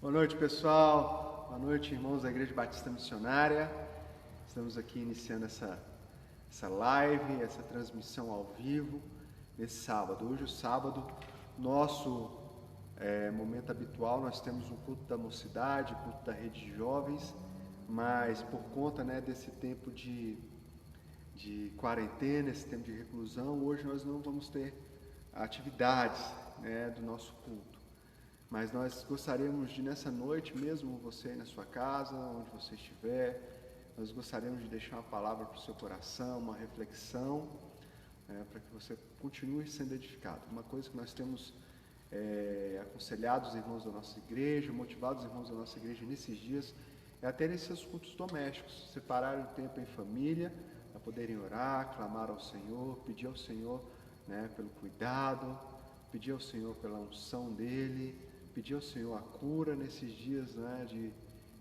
Boa noite, pessoal. Boa noite, irmãos da Igreja Batista Missionária. Estamos aqui iniciando essa live, essa transmissão ao vivo, nesse sábado. Hoje, o sábado, nosso momento habitual, nós temos um culto da mocidade, culto da rede de jovens, mas por conta desse tempo de quarentena, esse tempo de reclusão, hoje nós não vamos ter atividades do nosso culto. Mas nós gostaríamos de, nessa noite, mesmo você aí na sua casa, onde você estiver, nós gostaríamos de deixar uma palavra para o seu coração, uma reflexão, para que você continue sendo edificado. Uma coisa que nós temos aconselhado os irmãos da nossa igreja, motivado os irmãos da nossa igreja nesses dias, é até nesses cultos domésticos, separarem o tempo em família, para poderem orar, clamar ao Senhor, pedir ao Senhor pelo cuidado, pedir ao Senhor pela unção dEle, pedir ao Senhor a cura nesses dias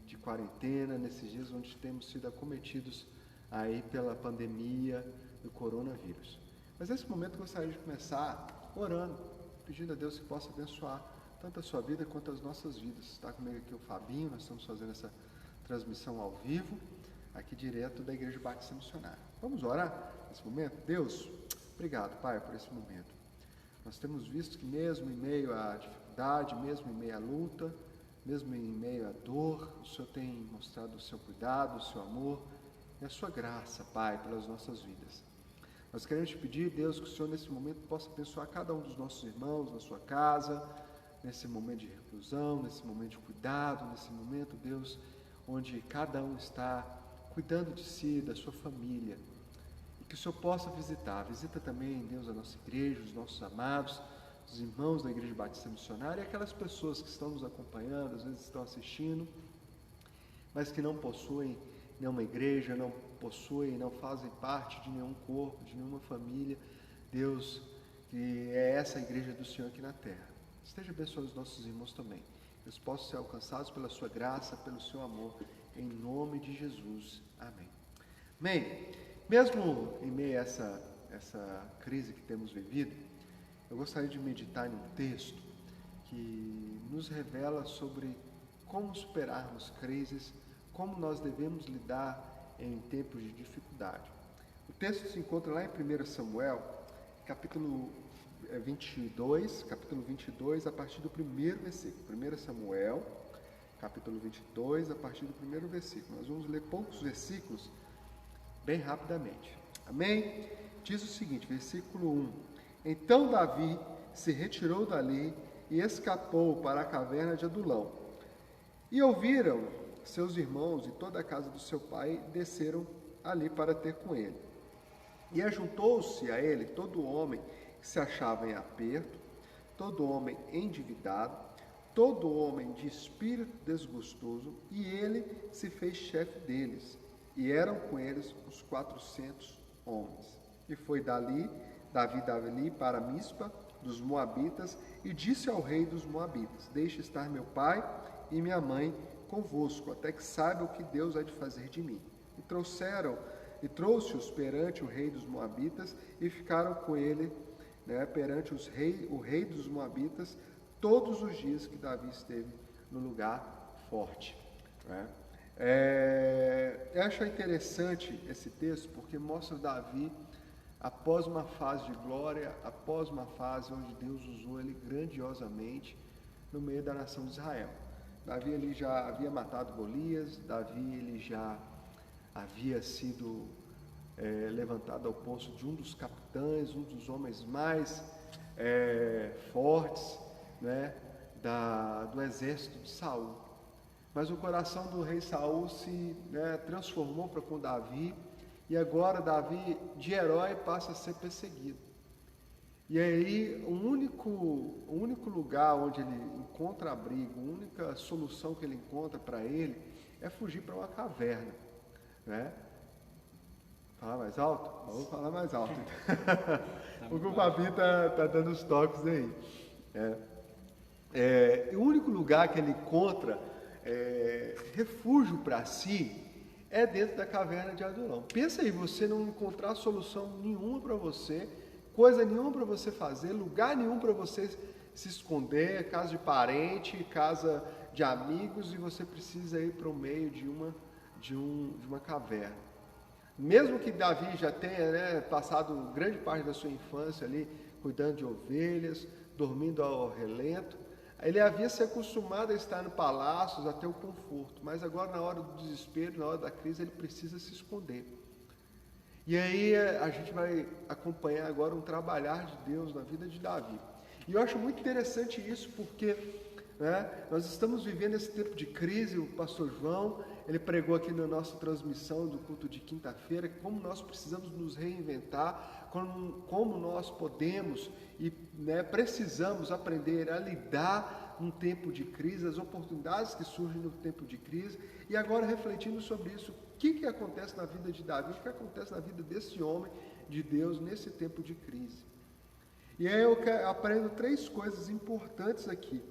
de quarentena, nesses dias onde temos sido acometidos aí pela pandemia do coronavírus. Mas nesse momento eu gostaria de começar orando, pedindo a Deus que possa abençoar tanto a sua vida quanto as nossas vidas. Está comigo aqui o Fabinho, nós estamos fazendo essa transmissão ao vivo, aqui direto da Igreja Batista Missionária. Vamos orar nesse momento? Deus, obrigado, Pai, por esse momento. Nós temos visto que mesmo em meio à dificuldade, mesmo em meio à luta, mesmo em meio à dor, o Senhor tem mostrado o seu cuidado, o seu amor e a sua graça, Pai, pelas nossas vidas. Nós queremos te pedir, Deus, que o Senhor nesse momento possa abençoar cada um dos nossos irmãos na sua casa, nesse momento de reclusão, nesse momento de cuidado, nesse momento, Deus, onde cada um está cuidando de si, da sua família. Que o Senhor possa visita também, Deus, a nossa igreja, os nossos amados, os irmãos da Igreja Batista Missionária e aquelas pessoas que estão nos acompanhando, às vezes estão assistindo, mas que não possuem nenhuma igreja, não fazem parte de nenhum corpo, de nenhuma família. Deus, que é essa a igreja do Senhor aqui na terra. Esteja abençoando os nossos irmãos também. Que eles possam ser alcançados pela sua graça, pelo seu amor, em nome de Jesus. Amém. Amém. Mesmo em meio a essa crise que temos vivido, eu gostaria de meditar em um texto que nos revela sobre como superarmos crises, como nós devemos lidar em tempos de dificuldade. O texto se encontra lá em 1 Samuel, capítulo 22, a partir do primeiro versículo. 1 Samuel, capítulo 22, a partir do primeiro versículo. Nós vamos ler poucos versículos, bem rapidamente. Amém? Diz o seguinte, versículo 1. Então Davi se retirou dali e escapou para a caverna de Adulão. E ouviram seus irmãos e toda a casa do seu pai desceram ali para ter com ele. E ajuntou-se a ele todo homem que se achava em aperto, todo homem endividado, todo homem de espírito desgostoso, e ele se fez chefe deles. E eram com eles uns 400 homens. E foi Davi dali para Mispa dos Moabitas, e disse ao rei dos Moabitas: deixe estar meu pai e minha mãe convosco, até que saiba o que Deus há de fazer de mim. E trouxe-os perante o rei dos Moabitas, e ficaram com ele perante o rei dos Moabitas todos os dias que Davi esteve no lugar forte. Eu acho interessante esse texto porque mostra Davi após uma fase de glória, após uma fase onde Deus usou ele grandiosamente no meio da nação de Israel. Davi ele já havia matado Golias, Davi ele já havia sido levantado ao posto de um dos capitães, um dos homens mais fortes do exército de Saul. Mas o coração do rei Saul se transformou para com Davi, e agora Davi, de herói, passa a ser perseguido. E aí, o único lugar onde ele encontra abrigo, a única solução que ele encontra para ele, é fugir para uma caverna. Falar mais alto? Vamos falar mais alto. Porque o Babi tá dando os toques aí. O único lugar que ele encontra refúgio para si é dentro da caverna de Adulão. Pensa aí, você não encontrar solução nenhuma para você, coisa nenhuma para você fazer, lugar nenhum para você se esconder, casa de parente, casa de amigos, e você precisa ir para o meio de uma caverna. Mesmo que Davi já tenha passado grande parte da sua infância ali, cuidando de ovelhas, dormindo ao relento, ele havia se acostumado a estar no palácio, a ter o conforto, mas agora na hora do desespero, na hora da crise, ele precisa se esconder. E aí a gente vai acompanhar agora um trabalhar de Deus na vida de Davi. E eu acho muito interessante isso, porque nós estamos vivendo esse tempo de crise. O pastor João, ele pregou aqui na nossa transmissão do culto de quinta-feira, como nós precisamos nos reinventar, como nós podemos e precisamos aprender a lidar num tempo de crise, as oportunidades que surgem no tempo de crise. E agora, refletindo sobre isso, o que acontece na vida de Davi, o que acontece na vida desse homem de Deus nesse tempo de crise. E aí eu aprendo 3 coisas importantes aqui.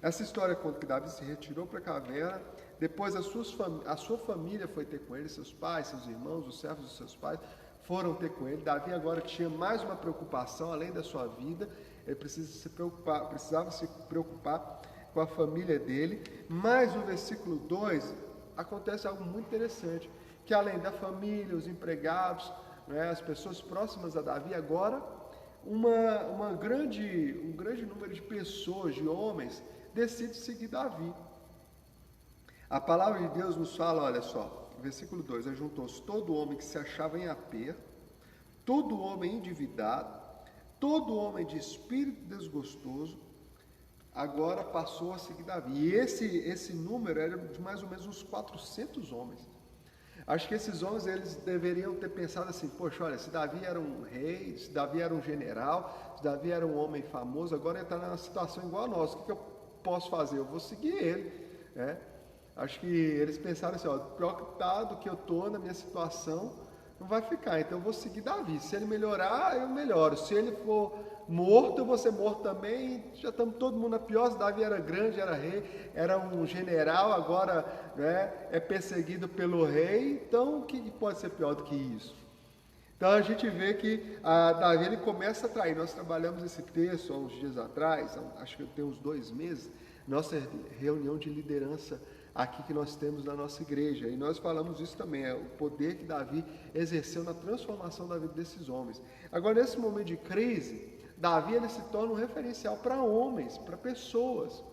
Essa história conta que Davi se retirou para a caverna, depois a sua família foi ter com ele, seus pais, seus irmãos, os servos dos seus pais foram ter com ele. Davi agora tinha mais uma preocupação além da sua vida, ele precisava se preocupar com a família dele. Mas no versículo 2 acontece algo muito interessante, que além da família, os empregados, as pessoas próximas a Davi, agora um grande número de pessoas, de homens, decide seguir Davi. A palavra de Deus nos fala, olha só, versículo 2, ajuntou-se todo homem que se achava em aperto, todo homem endividado, todo homem de espírito desgostoso, agora passou a seguir Davi. E esse número era de mais ou menos uns 400 homens. Acho que esses homens, eles deveriam ter pensado assim, poxa, olha, se Davi era um rei, se Davi era um general, se Davi era um homem famoso, agora ele está numa situação igual a nossa, o que eu posso fazer? Eu vou seguir ele, Acho que eles pensaram assim, preocupado que eu estou na minha situação, não vai ficar, então eu vou seguir Davi. Se ele melhorar, eu melhoro. Se ele for morto, eu vou ser morto também. Já estamos todo mundo na pior. Se Davi era grande, era rei, era um general, agora é perseguido pelo rei. Então, o que pode ser pior do que isso? Então, a gente vê que Davi ele começa a trair. Nós trabalhamos esse texto há uns dias atrás, acho que tem uns 2 meses, nossa reunião de liderança aqui que nós temos na nossa igreja, e nós falamos isso também, o poder que Davi exerceu na transformação da vida desses homens. Agora, nesse momento de crise, Davi ele se torna um referencial para homens, para pessoas.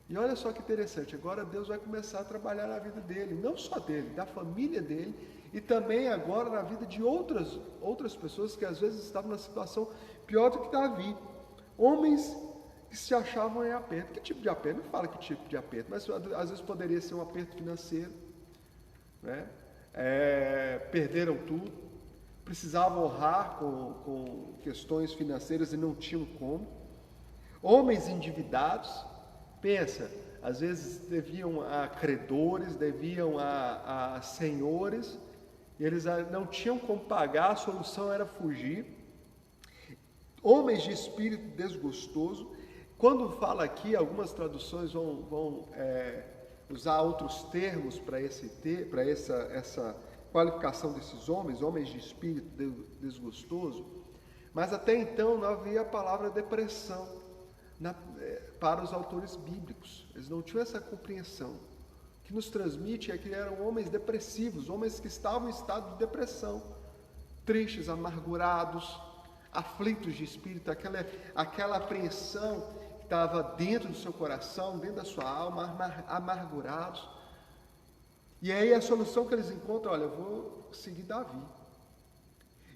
E olha só que interessante, agora Deus vai começar a trabalhar na vida dele, não só dele, da família dele, e também agora na vida de outras pessoas que às vezes estavam na situação pior do que Davi. Homens que se achavam em aperto. Que tipo de aperto? Não fala que tipo de aperto, mas às vezes poderia ser um aperto financeiro, perderam tudo, precisavam honrar com questões financeiras e não tinham como. Homens endividados, pensa, às vezes deviam a credores, deviam a senhores, e eles não tinham como pagar, a solução era fugir. Homens de espírito desgostoso. Quando fala aqui, algumas traduções vão usar outros termos para essa qualificação desses homens de espírito desgostoso, mas até então não havia a palavra depressão para os autores bíblicos. Eles não tinham essa compreensão. O que nos transmite é que eram homens depressivos, homens que estavam em estado de depressão, tristes, amargurados, aflitos de espírito, aquela apreensão que estava dentro do seu coração, dentro da sua alma, amargurados. E aí a solução que eles encontram, olha, eu vou seguir Davi.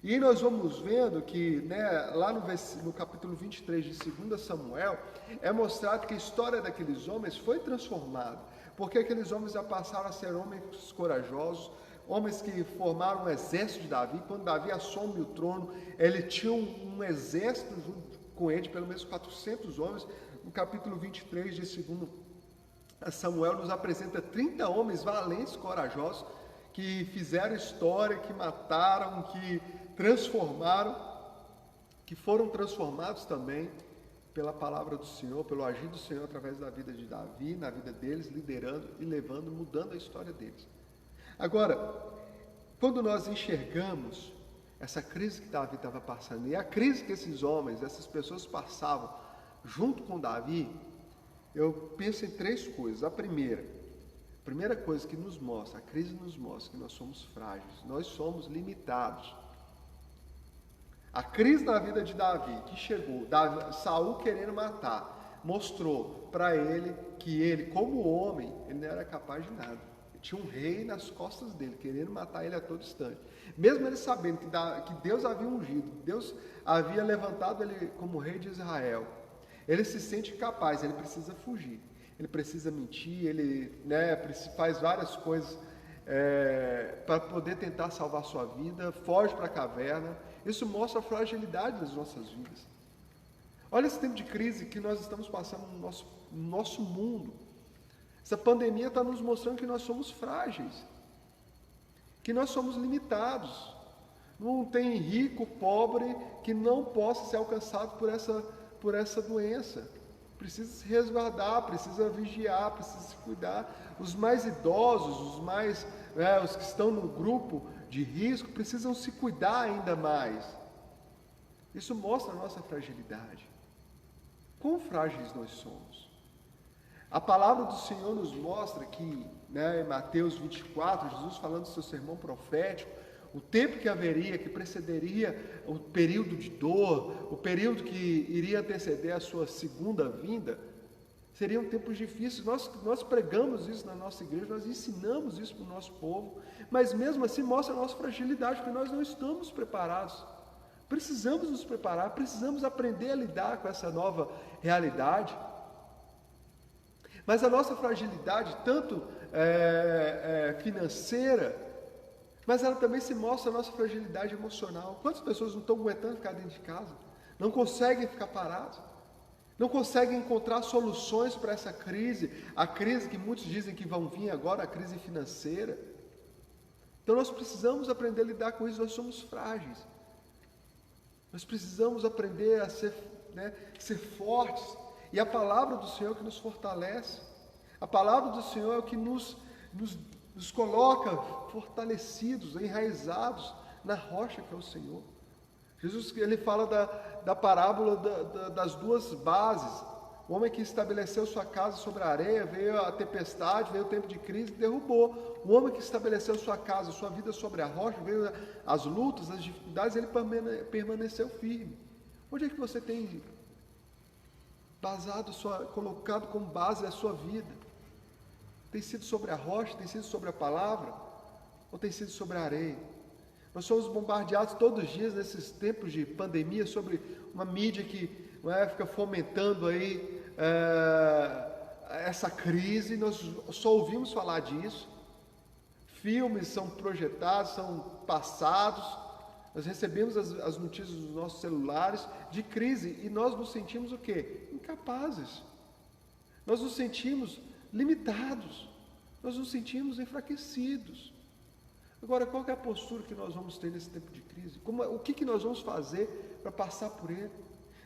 E aí nós vamos vendo que, lá no capítulo 23 de 2 Samuel, é mostrado que a história daqueles homens foi transformada, porque aqueles homens já passaram a ser homens corajosos, homens que formaram um exército de Davi. Quando Davi assume o trono, ele tinha um exército junto com ele, pelo menos 400 homens. No capítulo 23 de 2 Samuel nos apresenta 30 homens valentes, corajosos, que fizeram história, que mataram, que transformaram, que foram transformados também pela palavra do Senhor, pelo agir do Senhor através da vida de Davi, na vida deles, liderando e levando, mudando a história deles. Agora, quando nós enxergamos essa crise que Davi estava passando, e a crise que esses homens, essas pessoas passavam junto com Davi, eu penso em 3 coisas. A primeira coisa que nos mostra, a crise nos mostra que nós somos frágeis, nós somos limitados. A crise na vida de Davi, que chegou, Saul querendo matar, mostrou para ele que ele, como homem, ele não era capaz de nada. Tinha um rei nas costas dele, querendo matar ele a todo instante. Mesmo ele sabendo que Deus havia ungido, Deus havia levantado ele como rei de Israel, ele se sente incapaz, ele precisa fugir, ele precisa mentir, ele faz várias coisas para poder tentar salvar sua vida, foge para a caverna. Isso mostra a fragilidade das nossas vidas. Olha esse tempo de crise que nós estamos passando no nosso mundo. Essa pandemia está nos mostrando que nós somos frágeis, que nós somos limitados. Não tem rico, pobre, que não possa ser alcançado por essa doença. Precisa se resguardar, precisa vigiar, precisa se cuidar. Os mais idosos, os que estão no grupo de risco, precisam se cuidar ainda mais. Isso mostra a nossa fragilidade. Quão frágeis nós somos. A palavra do Senhor nos mostra que, em Mateus 24, Jesus falando do seu sermão profético, o tempo que haveria, que precederia o período de dor, o período que iria anteceder a sua segunda vinda, seriam tempos difíceis. Nós pregamos isso na nossa igreja, nós ensinamos isso para o nosso povo, mas mesmo assim mostra a nossa fragilidade, porque nós não estamos preparados. Precisamos nos preparar, precisamos aprender a lidar com essa nova realidade. Mas a nossa fragilidade, tanto financeira, mas ela também se mostra a nossa fragilidade emocional. Quantas pessoas não estão aguentando ficar dentro de casa? Não conseguem ficar parados? Não conseguem encontrar soluções para essa crise? A crise que muitos dizem que vão vir agora, a crise financeira. Então nós precisamos aprender a lidar com isso, nós somos frágeis. Nós precisamos aprender a ser fortes. E a palavra do Senhor é que nos fortalece. A palavra do Senhor é o que nos coloca fortalecidos, enraizados na rocha que é o Senhor. Jesus, ele fala da parábola das 2 bases. O homem que estabeleceu sua casa sobre a areia, veio a tempestade, veio o tempo de crise e derrubou. O homem que estabeleceu sua casa, sua vida sobre a rocha, veio as lutas, as dificuldades, ele permaneceu firme. Onde é que você tem colocado como base a sua vida? Tem sido sobre a rocha, tem sido sobre a palavra, ou tem sido sobre a areia? Nós somos bombardeados todos os dias, nesses tempos de pandemia, sobre uma mídia que fica fomentando aí essa crise. Nós só ouvimos falar disso. Filmes são projetados, são passados. Nós recebemos as notícias dos nossos celulares de crise e nós nos sentimos o quê? Incapazes. Nós nos sentimos limitados. Nós nos sentimos enfraquecidos. Agora, qual que é a postura que nós vamos ter nesse tempo de crise? O que nós vamos fazer para passar por ele?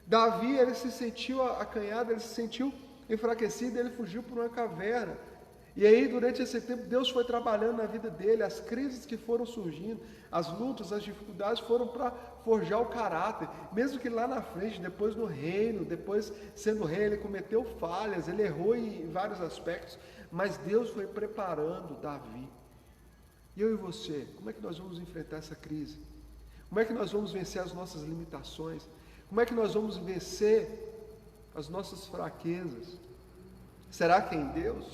Davi, ele se sentiu acanhado, ele se sentiu enfraquecido, ele fugiu por uma caverna. E aí, durante esse tempo, Deus foi trabalhando na vida dele, as crises que foram surgindo, as lutas, as dificuldades foram para forjar o caráter. Mesmo que lá na frente, depois no reino, depois sendo rei, ele cometeu falhas, ele errou em vários aspectos, mas Deus foi preparando Davi. E eu e você, como é que nós vamos enfrentar essa crise? Como é que nós vamos vencer as nossas limitações? Como é que nós vamos vencer as nossas fraquezas? Será que é em Deus?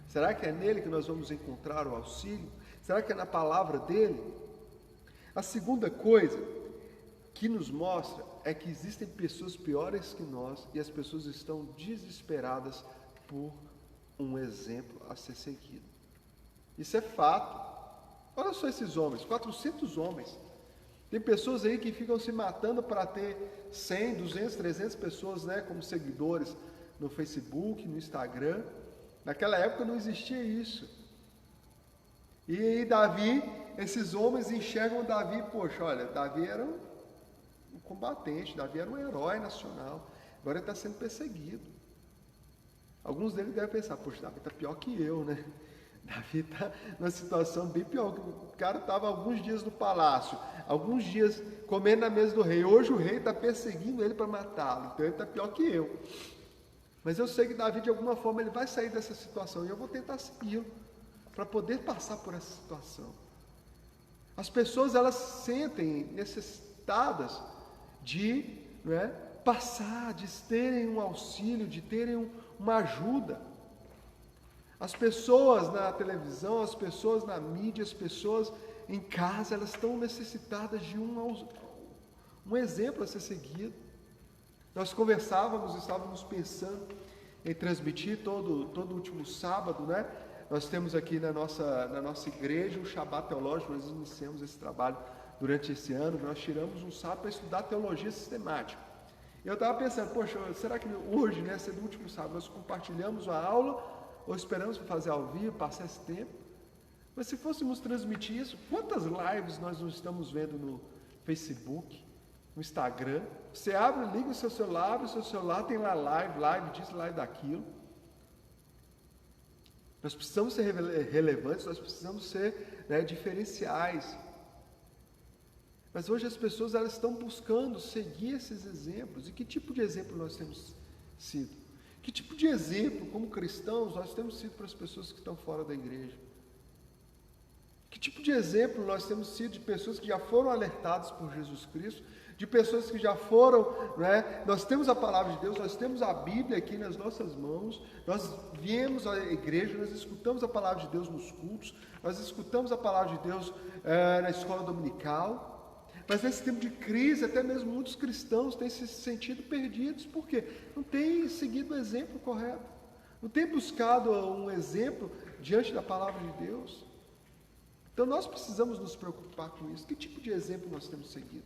Será que é nele que nós vamos encontrar o auxílio? Será que é na palavra dele? A segunda coisa que nos mostra é que existem pessoas piores que nós e as pessoas estão desesperadas por um exemplo a ser seguido. Isso é fato. Olha só esses homens, 400 homens. Tem pessoas aí que ficam se matando para ter 100, 200, 300 pessoas, como seguidores no Facebook, no Instagram. Naquela época não existia isso. E aí Davi, esses homens enxergam Davi, poxa, olha, Davi era um combatente, Davi era um herói nacional, agora ele está sendo perseguido. Alguns deles devem pensar, poxa, Davi está pior que eu, né? Davi está numa situação bem pior. O cara estava alguns dias no palácio, alguns dias comendo na mesa do rei. Hoje o rei está perseguindo ele para matá-lo. Então ele está pior que eu. Mas eu sei que Davi, de alguma forma, ele vai sair dessa situação. E eu vou tentar segui-lo para poder passar por essa situação. As pessoas, elas se sentem necessitadas de passar, de terem um auxílio, de terem uma ajuda. As pessoas na televisão, as pessoas na mídia, as pessoas em casa, elas estão necessitadas de um exemplo a ser seguido. Nós estávamos pensando em transmitir todo último sábado, Nós temos aqui na nossa igreja o Shabat Teológico. Nós iniciamos esse trabalho durante esse ano. Nós tiramos um sábado para estudar teologia sistemática. Eu estava pensando, poxa, será que hoje, sendo o último sábado, nós compartilhamos a aula ou esperamos fazer ao vivo, passar esse tempo? Mas se fôssemos transmitir isso, quantas lives nós não estamos vendo no Facebook, no Instagram? Você abre, liga o seu celular tem lá live disso, live daquilo. Nós precisamos ser relevantes, nós precisamos ser diferenciais. Mas hoje as pessoas, elas estão buscando seguir esses exemplos. E que tipo de exemplo nós temos sido? Que tipo de exemplo, como cristãos, nós temos sido para as pessoas que estão fora da igreja? Que tipo de exemplo nós temos sido de pessoas que já foram alertadas por Jesus Cristo, de pessoas que já foram, Nós temos a palavra de Deus, nós temos a Bíblia aqui nas nossas mãos, nós viemos à igreja, nós escutamos a palavra de Deus nos cultos, nós escutamos a palavra de Deus na escola dominical. Mas nesse tempo de crise, até mesmo muitos cristãos têm se sentido perdidos. Por quê? Não têm seguido o exemplo correto. Não têm buscado um exemplo diante da palavra de Deus. Então nós precisamos nos preocupar com isso. Que tipo de exemplo nós temos seguido?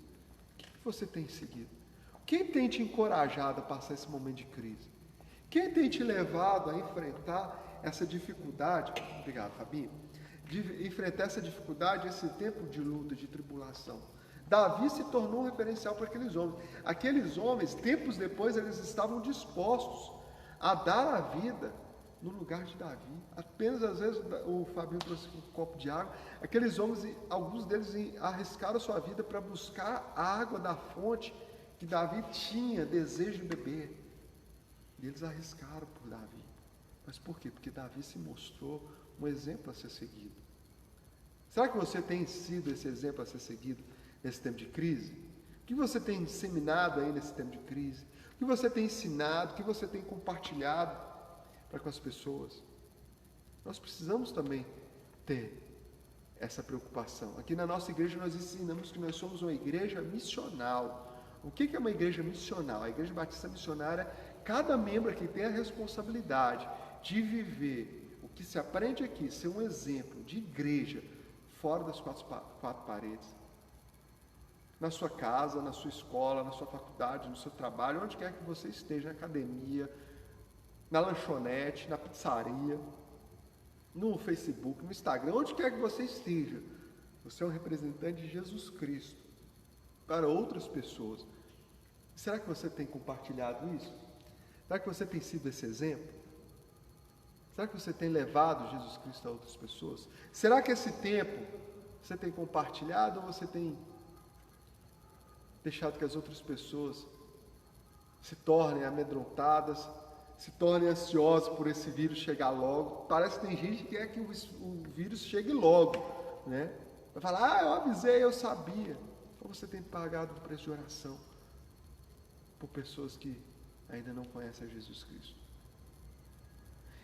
O que você tem seguido? Quem tem te encorajado a passar esse momento de crise? Quem tem te levado a enfrentar essa dificuldade? Obrigado, Fabinho. De enfrentar essa dificuldade, esse tempo de luta, de tribulação. Davi se tornou um referencial para aqueles homens. Aqueles homens, tempos depois, eles estavam dispostos a dar a vida no lugar de Davi. Apenas, às vezes, o Fabinho trouxe um copo de água. Aqueles homens, alguns deles arriscaram sua vida para buscar a água da fonte que Davi tinha desejo de beber. E eles arriscaram por Davi. Mas por quê? Porque Davi se mostrou um exemplo a ser seguido. Será que você tem sido esse exemplo a ser seguido nesse tempo de crise? O que você tem disseminado aí nesse tempo de crise? O que você tem ensinado? O que você tem compartilhado para com as pessoas? Nós precisamos também ter essa preocupação. Aqui na nossa igreja nós ensinamos que nós somos uma igreja missional. O que é uma igreja missional? A Igreja Batista Missionária, cada membro aqui tem a responsabilidade de viver o que se aprende aqui, ser um exemplo de igreja fora das quatro paredes. Na sua casa, na sua escola, na sua faculdade, no seu trabalho, onde quer que você esteja, na academia, na lanchonete, na pizzaria, no Facebook, no Instagram, onde quer que você esteja, você é um representante de Jesus Cristo para outras pessoas. Será que você tem compartilhado isso? Será que você tem sido esse exemplo? Será que você tem levado Jesus Cristo a outras pessoas? Será que esse tempo você tem compartilhado ou você tem deixado que as outras pessoas se tornem amedrontadas, se tornem ansiosas por esse vírus chegar logo? Parece que tem gente que quer que o vírus chegue logo, Vai falar, eu avisei, eu sabia. Ou você tem pagado o preço de oração por pessoas que ainda não conhecem a Jesus Cristo?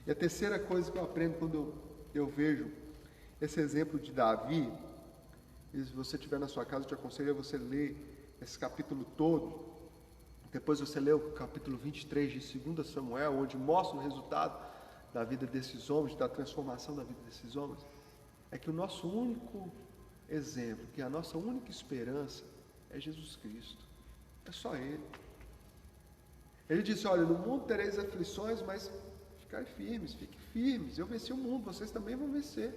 E a terceira coisa que eu aprendo quando eu vejo esse exemplo de Davi, e se você estiver na sua casa, eu te aconselho a você ler esse capítulo todo. Depois você lê o capítulo 23 de 2 Samuel, onde mostra o resultado da vida desses homens, da transformação da vida desses homens. É que o nosso único exemplo, que a nossa única esperança é Jesus Cristo. É só Ele. Ele disse, olha, no mundo tereis aflições, mas ficai firmes, fiquem firmes. Eu venci o mundo, vocês também vão vencer.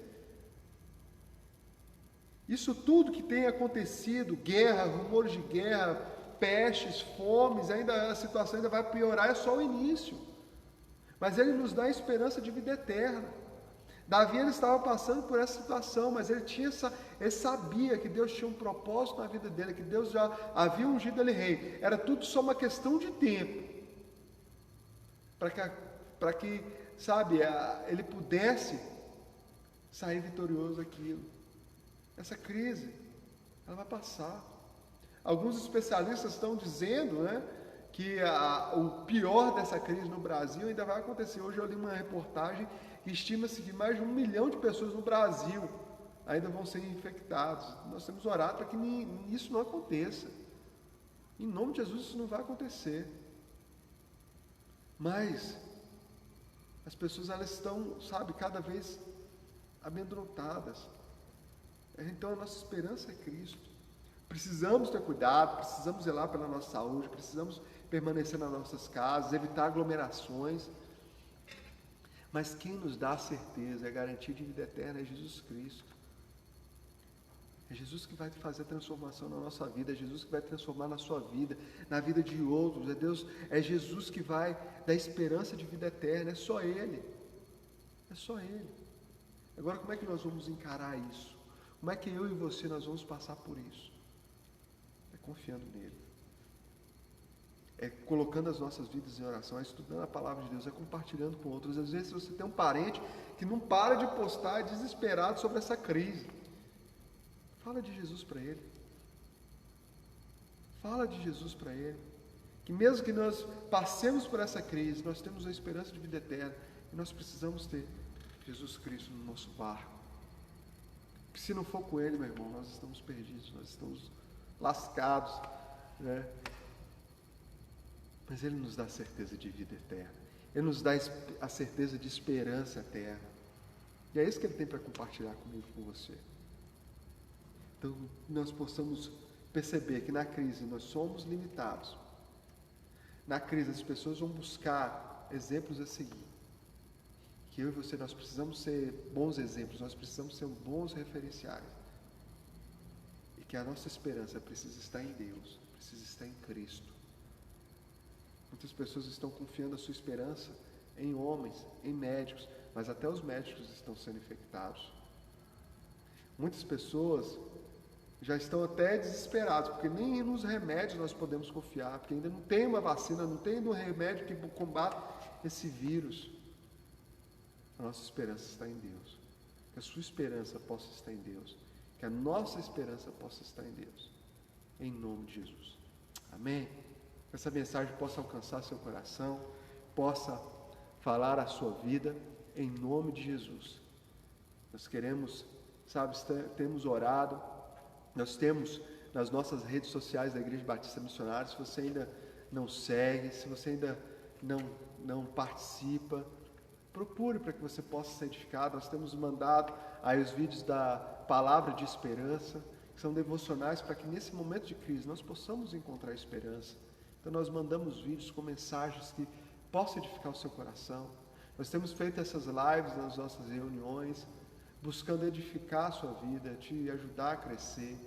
Isso tudo que tem acontecido, guerra, rumores de guerra, pestes, fomes, ainda a situação ainda vai piorar, é só o início. Mas Ele nos dá a esperança de vida eterna. Davi, ele estava passando por essa situação, mas ele sabia que Deus tinha um propósito na vida dele, que Deus já havia ungido ele rei. Era tudo só uma questão de tempo, para que, sabe, ele pudesse sair vitorioso daquilo. Essa crise, ela vai passar. Alguns especialistas estão dizendo, né, que o pior dessa crise no Brasil ainda vai acontecer. Hoje eu li uma reportagem que estima-se que mais de 1 milhão de pessoas no Brasil ainda vão ser infectados. Nós temos orado para que isso não aconteça. Em nome de Jesus, isso não vai acontecer. Mas as pessoas, elas estão, sabe, cada vez amedrontadas. Então a nossa esperança é Cristo. Precisamos ter cuidado, precisamos zelar pela nossa saúde, precisamos permanecer nas nossas casas, evitar aglomerações. Mas quem nos dá a certeza, a garantia de vida eterna é Jesus Cristo. É Jesus que vai fazer a transformação na nossa vida, é Jesus que vai transformar na sua vida, na vida de outros, é Jesus que vai dar esperança de vida eterna, é só Ele. É só Ele. Agora, como é que nós vamos encarar isso? Como é que eu e você nós vamos passar por isso? É confiando nele. É colocando as nossas vidas em oração, é estudando a palavra de Deus, é compartilhando com outros. Às vezes você tem um parente que não para de postar, é desesperado sobre essa crise. Fala de Jesus para ele. Fala de Jesus para ele. Que mesmo que nós passemos por essa crise, nós temos a esperança de vida eterna. E nós precisamos ter Jesus Cristo no nosso barco. Porque se não for com Ele, meu irmão, nós estamos perdidos, nós estamos lascados, né? Mas Ele nos dá a certeza de vida eterna. Ele nos dá a certeza de esperança eterna. E é isso que Ele tem para compartilhar comigo e com você. Então, nós possamos perceber que na crise nós somos limitados. Na crise as pessoas vão buscar exemplos a seguir. Que eu e você, nós precisamos ser bons exemplos, nós precisamos ser bons referenciais. E que a nossa esperança precisa estar em Deus, precisa estar em Cristo. Muitas pessoas estão confiando a sua esperança em homens, em médicos, mas até os médicos estão sendo infectados. Muitas pessoas já estão até desesperadas, porque nem nos remédios nós podemos confiar, porque ainda não tem uma vacina, não tem um remédio que combate esse vírus. A nossa esperança está em Deus. Que a sua esperança possa estar em Deus. Que a nossa esperança possa estar em Deus. Em nome de Jesus. Amém? Que essa mensagem possa alcançar seu coração, possa falar a sua vida, em nome de Jesus. Nós queremos, sabe, temos orado, nós temos nas nossas redes sociais da Igreja Batista Missionária. Se você ainda não segue, se você ainda não participa, procure para que você possa ser edificado. Nós temos mandado aí os vídeos da Palavra de Esperança, que são devocionais para que nesse momento de crise nós possamos encontrar esperança. Então nós mandamos vídeos com mensagens que possam edificar o seu coração. Nós temos feito essas lives nas nossas reuniões, buscando edificar a sua vida, te ajudar a crescer,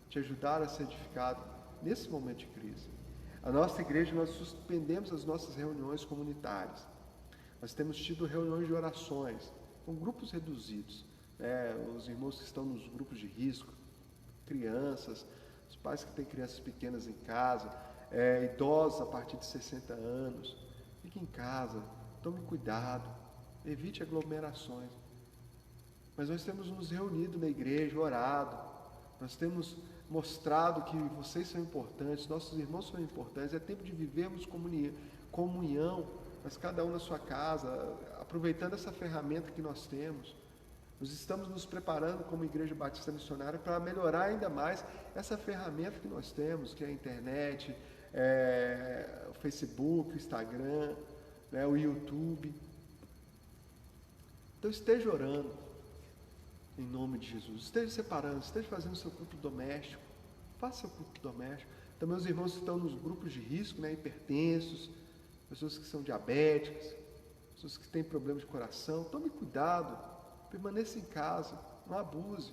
te ajudar a ser edificado nesse momento de crise. A nossa igreja, nós suspendemos as nossas reuniões comunitárias. Nós temos tido reuniões de orações, com grupos reduzidos, né? Os irmãos que estão nos grupos de risco, crianças, os pais que têm crianças pequenas em casa, idosos a partir de 60 anos. Fique em casa, tome cuidado, evite aglomerações. Mas nós temos nos reunido na igreja, orado, nós temos mostrado que vocês são importantes, nossos irmãos são importantes. É tempo de vivermos comunhão, mas cada um na sua casa, aproveitando essa ferramenta que nós temos. Nós estamos nos preparando como Igreja Batista Missionária para melhorar ainda mais essa ferramenta que nós temos, que é a internet, o Facebook, o Instagram, né, o YouTube. Então esteja orando em nome de Jesus, esteja separando, esteja fazendo o seu culto doméstico, faça o culto doméstico. Também os irmãos que estão nos grupos de risco, né, hipertensos, pessoas que são diabéticas, pessoas que têm problemas de coração, tome cuidado, permaneça em casa, não abuse.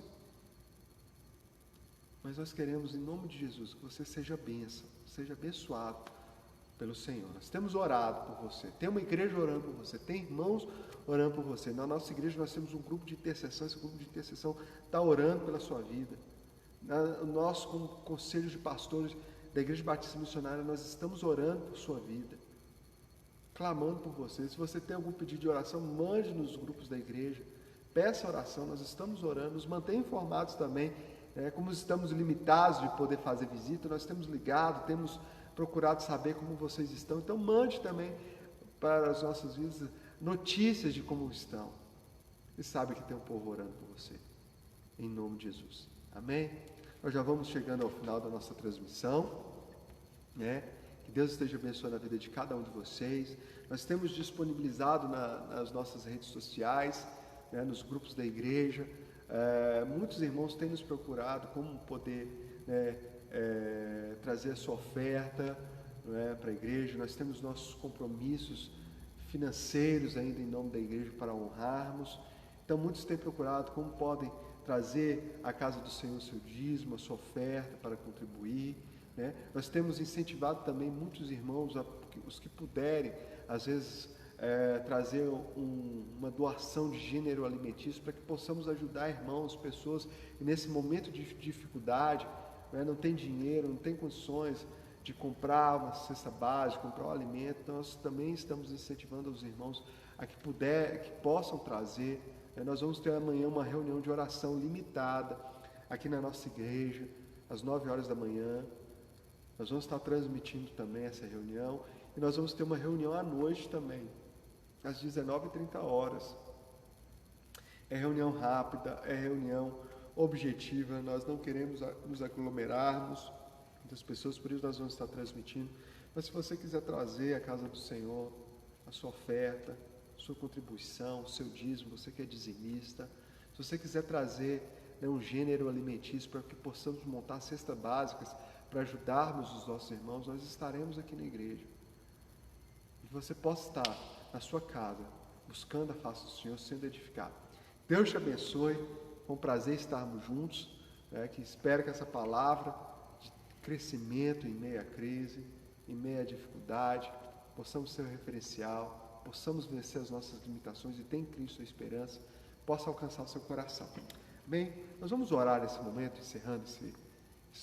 Mas nós queremos, em nome de Jesus, que você seja bênção, seja abençoado pelo Senhor. Nós temos orado por você, tem uma igreja orando por você, tem irmãos orando por você. Na nossa igreja nós temos um grupo de intercessão, esse grupo de intercessão está orando pela sua vida. Nós, como conselho de pastores da Igreja Batista Missionária, nós estamos orando por sua vida, clamando por você. Se você tem algum pedido de oração, mande nos grupos da igreja, peça oração, nós estamos orando, nos mantenha informados também. Como estamos limitados de poder fazer visita, nós temos ligado, temos procurado saber como vocês estão. Então mande também para as nossas vidas notícias de como estão. E sabe que tem um povo orando por você. Em nome de Jesus. Amém? Nós já vamos chegando ao final da nossa transmissão. Que Deus esteja abençoando a vida de cada um de vocês. Nós temos disponibilizado nas nossas redes sociais, nos grupos da igreja. Muitos irmãos têm nos procurado como poder trazer a sua oferta para a igreja. Nós temos nossos compromissos financeiros ainda em nome da igreja para honrarmos. Então muitos têm procurado como podem trazer à casa do Senhor o seu dízimo, a sua oferta para contribuir. Nós temos incentivado também muitos irmãos, os que puderem, às vezes trazer uma doação de gênero alimentício para que possamos ajudar irmãos, pessoas que nesse momento de dificuldade, não tem dinheiro, não tem condições de comprar uma cesta básica, comprar um alimento. Nós também estamos incentivando os irmãos a que possam trazer. Nós vamos ter amanhã uma reunião de oração limitada aqui na nossa igreja, às 9 horas da manhã. Nós vamos estar transmitindo também essa reunião e nós vamos ter uma reunião à noite também, às 19h30. É reunião rápida, é reunião objetiva, nós não queremos nos aglomerarmos das pessoas, por isso nós vamos estar transmitindo. Mas se você quiser trazer à casa do Senhor a sua oferta, sua contribuição, seu dízimo, você que é dizimista, se você quiser trazer um gênero alimentício para que possamos montar cestas básicas para ajudarmos os nossos irmãos, nós estaremos aqui na igreja. E você possa estar na sua casa, buscando a face do Senhor, sendo edificado. Deus te abençoe, foi um prazer estarmos juntos, que espero que essa palavra de crescimento em meio à crise, em meio à dificuldade, possamos ser um referencial, possamos vencer as nossas limitações e ter em Cristo a esperança, possa alcançar o seu coração. Bem, nós vamos orar nesse momento, encerrando esse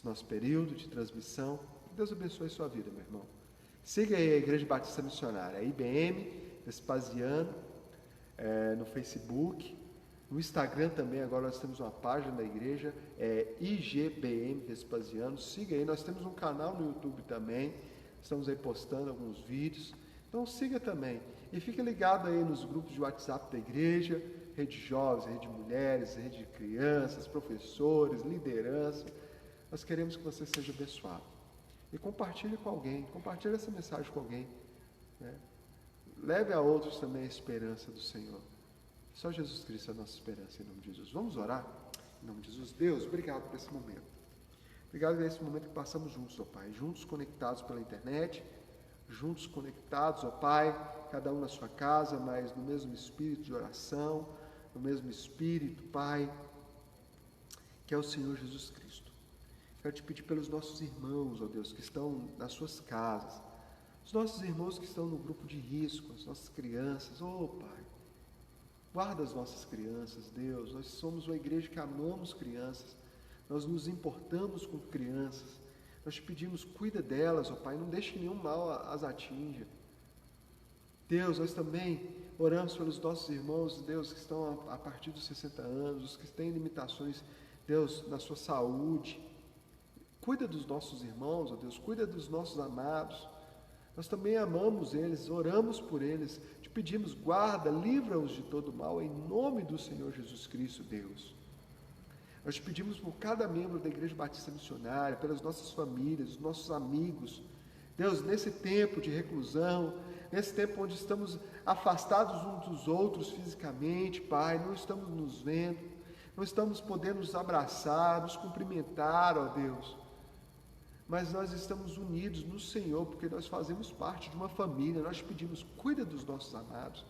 nosso período de transmissão. Deus abençoe a sua vida, meu irmão. Siga aí a Igreja Batista Missionária, a IBM Vespasiano, no Facebook, no Instagram também. Agora nós temos uma página da igreja, IGBM Vespasiano. Siga aí, nós temos um canal no YouTube também, estamos aí postando alguns vídeos. Então siga também. E fique ligado aí nos grupos de WhatsApp da igreja, rede de jovens, rede de mulheres, rede de crianças, professores, liderança. Nós queremos que você seja abençoado. E compartilhe com alguém, compartilhe essa mensagem com alguém. Leve a outros também a esperança do Senhor. Só Jesus Cristo é a nossa esperança, em nome de Jesus. Vamos orar? Em nome de Jesus. Deus, obrigado por esse momento. Obrigado por esse momento que passamos juntos, ó Pai. Juntos conectados pela internet, juntos conectados, ó Pai, cada um na sua casa, mas no mesmo espírito de oração, no mesmo espírito, Pai, que é o Senhor Jesus Cristo. Quero te pedir pelos nossos irmãos, ó Deus, que estão nas suas casas, os nossos irmãos que estão no grupo de risco, as nossas crianças, ó Pai, guarda as nossas crianças, Deus. Nós somos uma igreja que amamos crianças, nós nos importamos com crianças, nós te pedimos, cuida delas, ó Pai, não deixe que nenhum mal as atinja. Deus, nós também oramos pelos nossos irmãos, Deus, que estão a partir dos 60 anos, os que têm limitações, Deus, na sua saúde. Cuida dos nossos irmãos, ó Deus, cuida dos nossos amados. Nós também amamos eles, oramos por eles, te pedimos, guarda, livra-os de todo mal, em nome do Senhor Jesus Cristo, Deus. Nós te pedimos por cada membro da Igreja Batista Missionária, pelas nossas famílias, os nossos amigos. Deus, nesse tempo de reclusão, nesse tempo onde estamos afastados uns dos outros fisicamente, Pai, não estamos nos vendo, não estamos podendo nos abraçar, nos cumprimentar, ó Deus. Mas nós estamos unidos no Senhor, porque nós fazemos parte de uma família. Nós te pedimos, cuida dos nossos amados.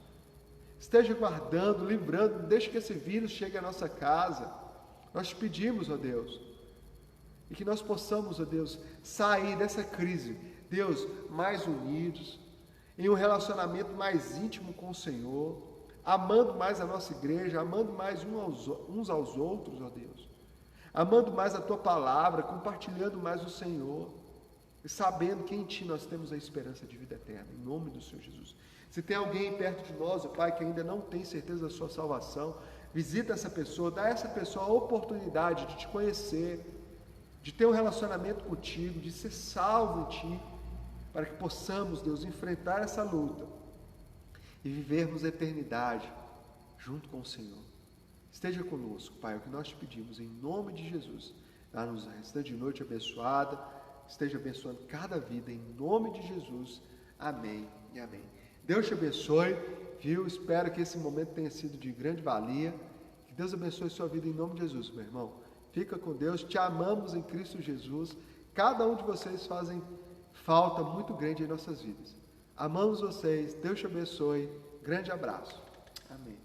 Esteja guardando, livrando, não deixe que esse vírus chegue à nossa casa. Nós te pedimos, ó Deus, e que nós possamos, ó Deus, sair dessa crise, Deus, mais unidos, em um relacionamento mais íntimo com o Senhor, amando mais a nossa igreja, amando mais uns aos outros, ó Deus, amando mais a Tua palavra, compartilhando mais o Senhor, e sabendo que em Ti nós temos a esperança de vida eterna, em nome do Senhor Jesus. Se tem alguém perto de nós, ó Pai, que ainda não tem certeza da sua salvação, visita essa pessoa, dá a essa pessoa a oportunidade de Te conhecer, de ter um relacionamento contigo, de ser salvo em Ti, para que possamos, Deus, enfrentar essa luta e vivermos a eternidade junto com o Senhor. Esteja conosco, Pai, é o que nós te pedimos, em nome de Jesus. Dá-nos a restante de noite abençoada, esteja abençoando cada vida, em nome de Jesus. Amém e amém. Deus te abençoe, viu? Espero que esse momento tenha sido de grande valia. Que Deus abençoe sua vida em nome de Jesus, meu irmão. Fica com Deus, te amamos em Cristo Jesus. Cada um de vocês fazem falta muito grande em nossas vidas. Amamos vocês, Deus te abençoe. Grande abraço. Amém.